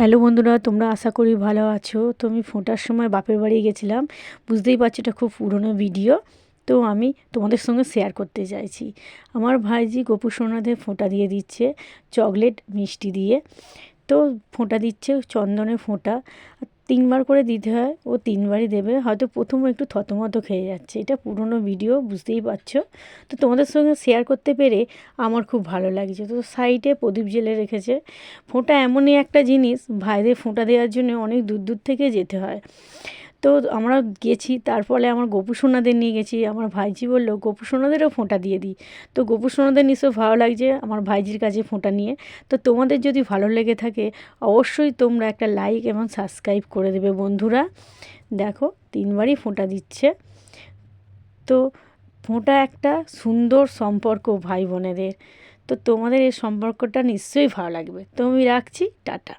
Hello বন্ধুরা, তোমরা আশা করি ভালো আছো। তো আমি ফোঁটার সময় বাপের বাড়ি গেছিলাম। বুঝতেই পারছো এটা খুব পুরনো ভিডিও। তো আমি তোমাদের সঙ্গে শেয়ার করতে চাইছি। আমার ভাইজি গোপু সোনাদের ফোঁটা দিয়ে দিচ্ছে চকলেট মিষ্টি দিয়ে। তো ফোঁটা দিচ্ছে চন্দনের ফোঁটা। 3বার করে দিতে হয়, ও 3বারই দেবে। হয়তো প্রথমে একটু থতমত খেয়ে যাচ্ছে, এটা পুরনো ভিডিও, বুঝতেই পারছো। তো তোমাদের সঙ্গে শেয়ার করতে পেরে আমার খুব ভালো লাগছে। তো সাইডে প্রদীপ জেলে রেখেছে। ফোঁটা এমনই একটা জিনিস, ভাইদের ফোঁটা দেওয়ার জন্য অনেক দূর দূর থেকে যেতে হয়। তো আমরা গেছি, তার ফলে আমার গোপু সোনাদের নিয়ে গেছি। আমার ভাইজি বললো গোপু সোনাদেরও ফোঁটা দিয়ে দিই। তো গোপু সোনাদের নিশ্চয় ভালো লাগছে আমার ভাইজির কাছে ফোঁটা নিয়ে। তো তোমাদের যদি ভালো লেগে থাকে অবশ্যই তোমরা একটা লাইক এবং সাবস্ক্রাইব করে দেবে বন্ধুরা। দেখো 3বারই ফোঁটা দিচ্ছে। তো ফোঁটা একটা সুন্দর সম্পর্ক ভাই বোনেদের। তো তোমাদের এই সম্পর্কটা নিশ্চয়ই ভালো লাগবে। তো আমি রাখছি, টাটা।